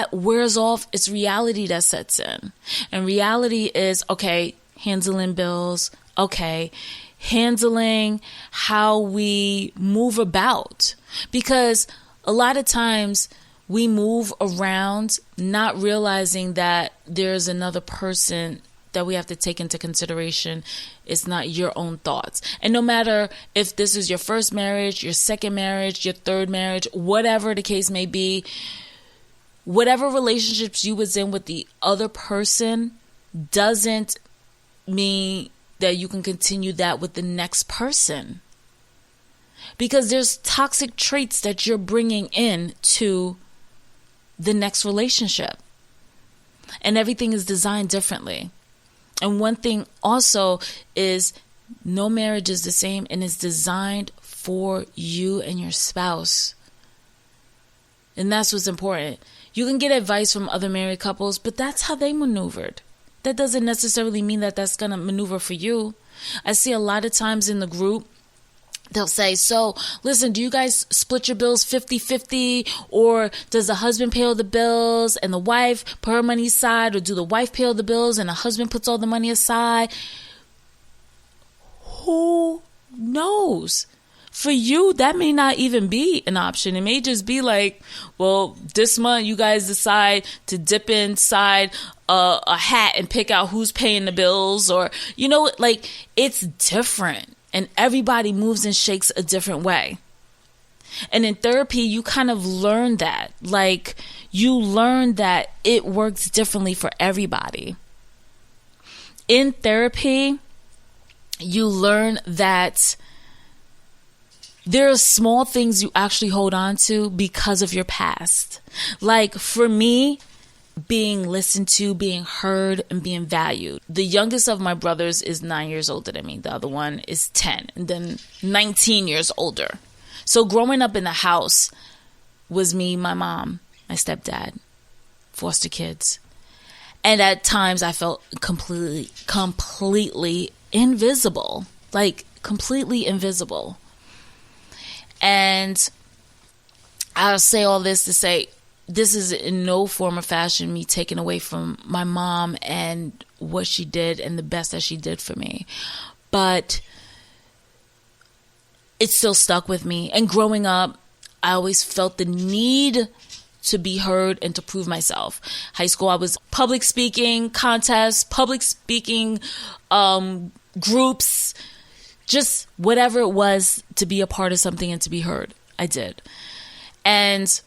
that wears off, it's reality that sets in. And reality is, okay, handling bills, okay, handling how we move about. Because a lot of times we move around not realizing that there's another person that we have to take into consideration. It's not your own thoughts. And no matter if this is your first marriage, your second marriage, your third marriage, whatever the case may be, whatever relationships you was in with the other person doesn't mean that you can continue that with the next person. Because there's toxic traits that you're bringing in to the next relationship. And everything is designed differently. And one thing also is no marriage is the same and is designed for you and your spouse. And that's what's important. You can get advice from other married couples, but that's how they maneuvered. That doesn't necessarily mean that that's going to maneuver for you. I see a lot of times in the group, they'll say, so listen, do you guys split your bills 50-50? Or does the husband pay all the bills and the wife put her money aside? Or do the wife pay all the bills and the husband puts all the money aside? Who knows? For you, that may not even be an option. It may just be like, well, this month you guys decide to dip inside a hat and pick out who's paying the bills. Or, you know, like, it's different. And everybody moves and shakes a different way. And in therapy, you kind of learn that. Like, you learn that it works differently for everybody. In therapy, you learn that there are small things you actually hold on to because of your past. Like, for me, being listened to, being heard, and being valued. The youngest of my brothers is 9 years older than me. The other one is 10 and then 19 years older. So growing up in the house was me, my mom, my stepdad, foster kids. And at times I felt completely invisible. Like, completely invisible. And I'll say all this to say, this is in no form or fashion me taking away from my mom and what she did and the best that she did for me. But it still stuck with me. And growing up, I always felt the need to be heard and to prove myself. High school, I was public speaking contests, public speaking groups, just whatever it was to be a part of something and to be heard. I did. And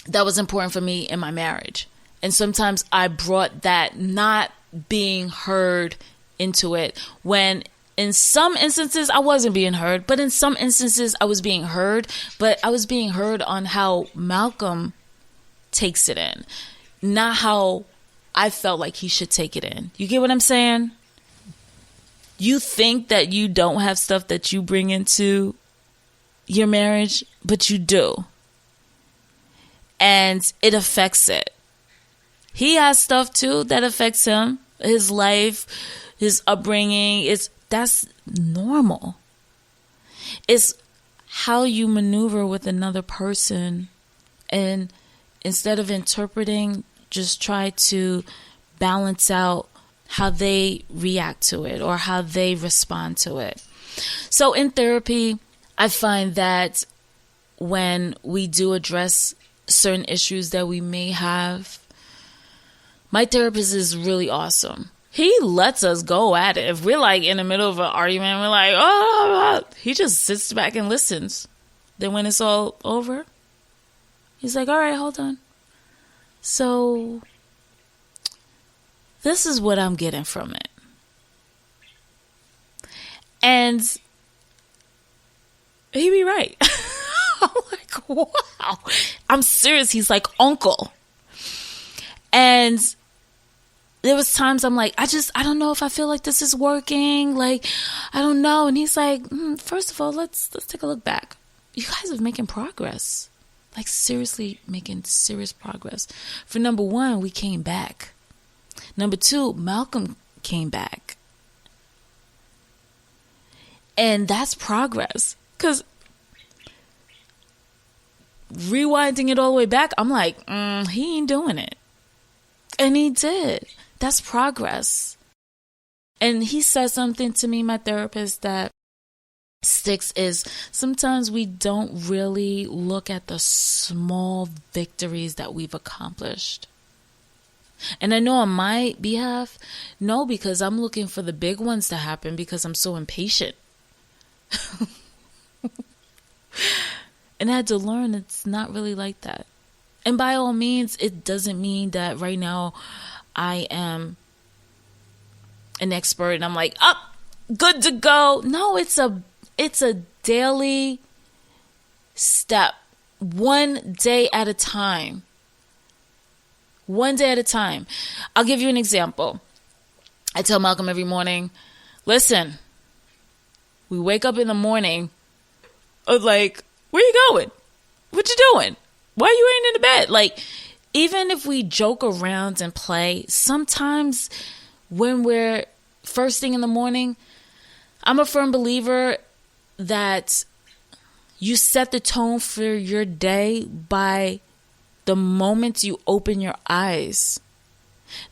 that was important for me in my marriage. And sometimes I brought that not being heard into it when in some instances I wasn't being heard, but in some instances I was being heard, but I was being heard on how Malcolm takes it in, not how I felt like he should take it in. You get what I'm saying? You think that you don't have stuff that you bring into your marriage, but you do. And it affects it. He has stuff too that affects him, his life, his upbringing. That's normal. It's how you maneuver with another person, and instead of interpreting, just try to balance out how they react to it or how they respond to it. So in therapy, I find that when we do address certain issues that we may have, my therapist is really awesome. He lets us go at it. If we're like in the middle of an argument, we're like, oh, he just sits back and listens. Then when it's all over, he's like, all right, hold on. So this is what I'm getting from it. And he be right. I'm like, wow. I'm serious. He's like uncle. And there was times I'm like, I don't know if I feel like this is working. Like, I don't know. And he's like, first of all, let's take a look back. You guys are making progress. Like, seriously making serious progress. For number one, we came back. Number two, Malcolm came back. And that's progress. Because rewinding it all the way back, I'm like, he ain't doing it. And he did. That's progress. And he said something to me, my therapist, that sticks is sometimes we don't really look at the small victories that we've accomplished. And I know on my behalf, no, because I'm looking for the big ones to happen because I'm so impatient. And I had to learn it's not really like that. And by all means, it doesn't mean that right now I am an expert and I'm like, good to go. No, it's a daily step, one day at a time. One day at a time. I'll give you an example. I tell Malcolm every morning, listen, we wake up in the morning, like, where you going? What you doing? Why you ain't in the bed? Like, even if we joke around and play, sometimes when we're first thing in the morning, I'm a firm believer that you set the tone for your day by the moment you open your eyes.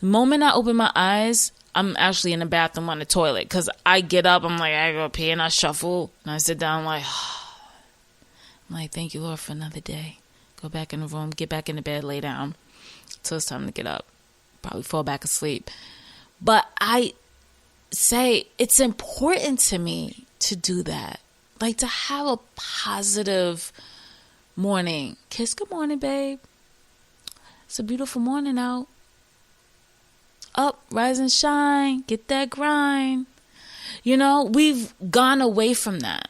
The moment I open my eyes, I'm actually in the bathroom on the toilet because I get up, I'm like, I go pee and I shuffle and I sit down I'm like, thank you, Lord, for another day. Go back in the room, get back in the bed, lay down till it's time to get up. Probably fall back asleep. But I say it's important to me to do that. Like to have a positive morning. Kiss, good morning, babe. It's a beautiful morning out. Up, rise and shine. Get that grind. You know, we've gone away from that.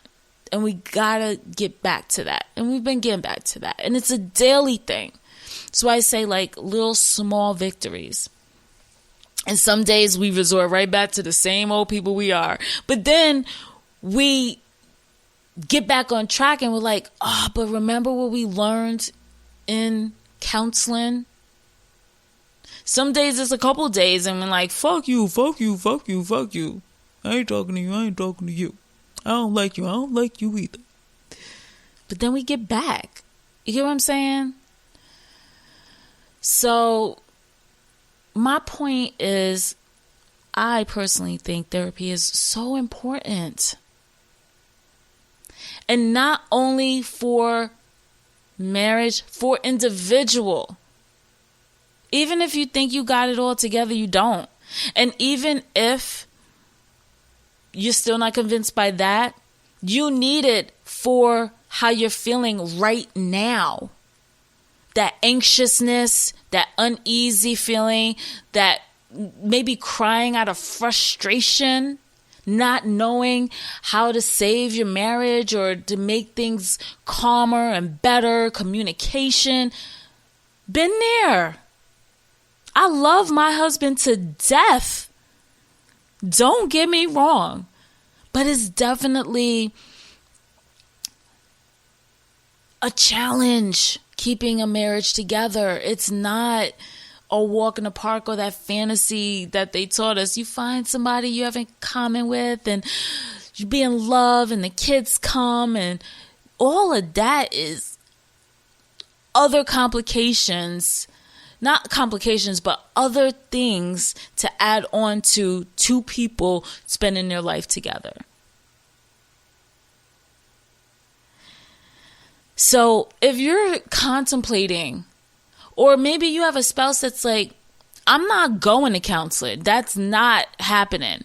And we gotta get back to that. And we've been getting back to that. And it's a daily thing. So I say like little small victories. And some days we resort right back to the same old people we are. But then we get back on track and we're like, but remember what we learned in counseling? Some days it's a couple days and we're like, fuck you, fuck you, fuck you, fuck you. I ain't talking to you, I ain't talking to you. I don't like you, I don't like you either. But then we get back. You get what I'm saying? So my point is, I personally think therapy is so important. And not only for marriage, for individual. Even if you think you got it all together, you don't. And even if you're still not convinced by that, you need it for how you're feeling right now. That anxiousness, that uneasy feeling, that maybe crying out of frustration, not knowing how to save your marriage or to make things calmer and better, communication. Been there. I love my husband to death. Don't get me wrong, but it's definitely a challenge keeping a marriage together. It's not a walk in the park or that fantasy that they taught us. You find somebody you have in common with and you be in love and the kids come and all of that is other complications. Not complications, but other things to add on to two people spending their life together. So if you're contemplating, or maybe you have a spouse that's like, I'm not going to counseling. That's not happening.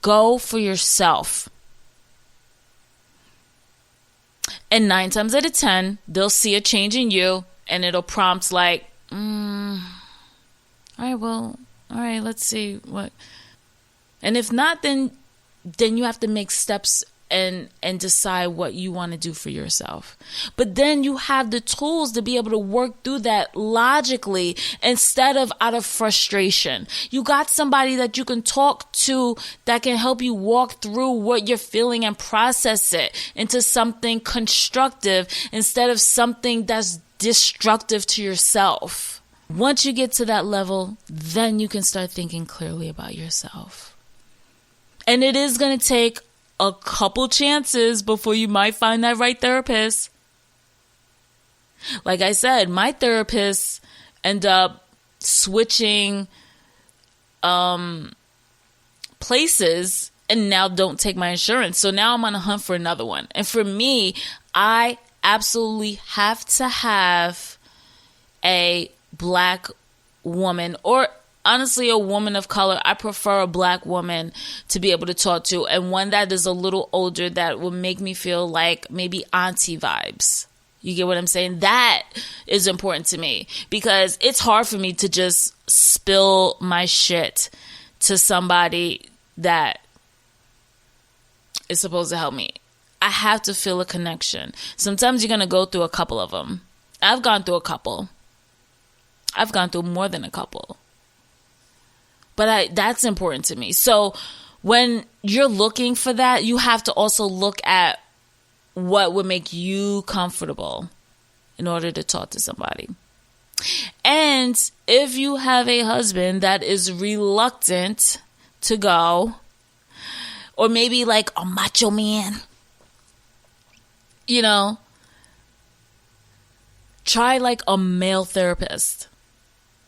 Go for yourself. And 9 times out of 10, they'll see a change in you and it'll prompt like, all right, let's see what. And if not, then you have to make steps and decide what you want to do for yourself. But then you have the tools to be able to work through that logically instead of out of frustration. You got somebody that you can talk to that can help you walk through what you're feeling and process it into something constructive instead of something that's destructive to yourself. Once you get to that level, then you can start thinking clearly about yourself. And it is going to take a couple chances before you might find that right therapist. Like I said, my therapists end up switching places and now don't take my insurance. So now I'm on a hunt for another one. And for me, I absolutely have to have a black woman, or honestly a woman of color. I prefer a black woman to be able to talk to, and one that is a little older that will make me feel like maybe auntie vibes. You get what I'm saying? That is important to me, because it's hard for me to just spill my shit to somebody that is supposed to help me. I have to feel a connection. Sometimes you're going to go through a couple of them. I've gone through a couple. I've gone through more than a couple. But that's important to me. So when you're looking for that, you have to also look at what would make you comfortable in order to talk to somebody. And if you have a husband that is reluctant to go, or maybe like a macho man, you know, try like a male therapist.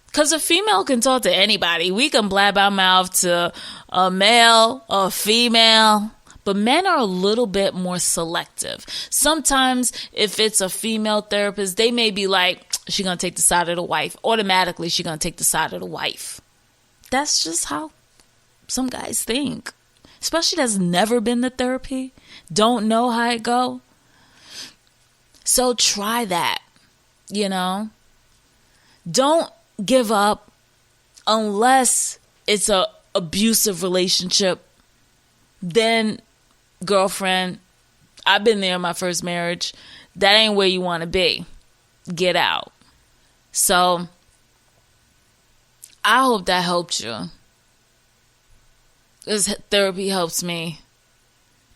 Because a female can talk to anybody. We can blab our mouth to a male or a female. But men are a little bit more selective. Sometimes if it's a female therapist, they may be like, she's going to take the side of the wife. Automatically, she's going to take the side of the wife. That's just how some guys think. Especially that's never been to therapy. Don't know how it go. So try that, you know. Don't give up unless it's a abusive relationship. Then, girlfriend, I've been there in my first marriage. That ain't where you want to be. Get out. So I hope that helped you. This therapy helps me.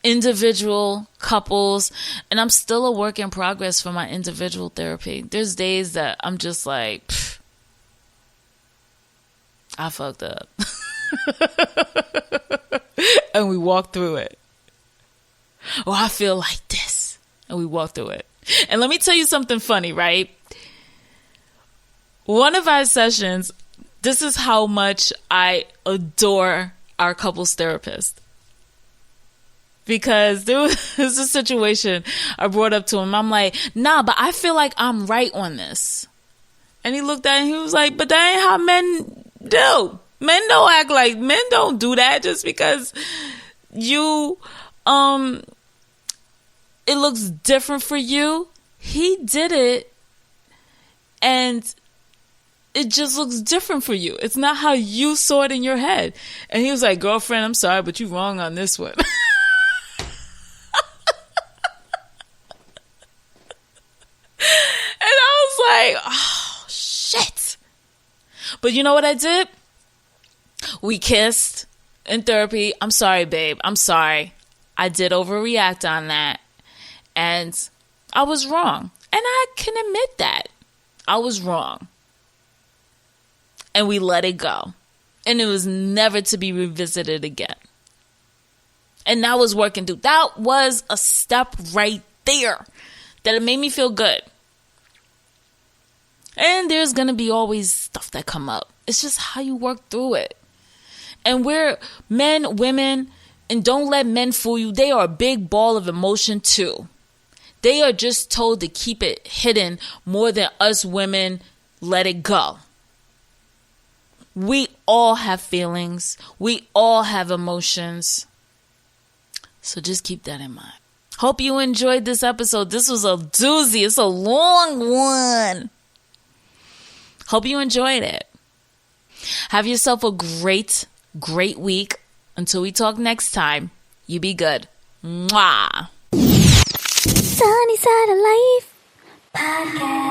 Individual, couples, and I'm still a work in progress for my individual therapy. There's days that I'm just like, I fucked up. And we walk through it. Or I feel like this. And we walk through it. And let me tell you something funny, right? One of our sessions, this is how much I adore our couples therapist. Because there was a situation I brought up to him. I'm like, nah, but I feel like I'm right on this. And he looked at it and he was like, but that ain't how men do. Men don't act like, men don't do that just because you, it looks different for you. He did it and it just looks different for you. It's not how you saw it in your head. And he was like, girlfriend, I'm sorry, but you're wrong on this one. And I was like, oh, shit. But you know what I did? We kissed in therapy. I'm sorry, babe. I'm sorry. I did overreact on that. And I was wrong. And I can admit that. I was wrong. And we let it go. And it was never to be revisited again. And that was working through. That was a step right there that it made me feel good. And there's going to be always stuff that come up. It's just how you work through it. And we're men, women, and don't let men fool you. They are a big ball of emotion too. They are just told to keep it hidden more than us women let it go. We all have feelings. We all have emotions. So just keep that in mind. Hope you enjoyed this episode. This was a doozy. It's a long one. Hope you enjoyed it. Have yourself a great week. Until we talk next time, you be good. Mwah. Sunny Side of Life Podcast.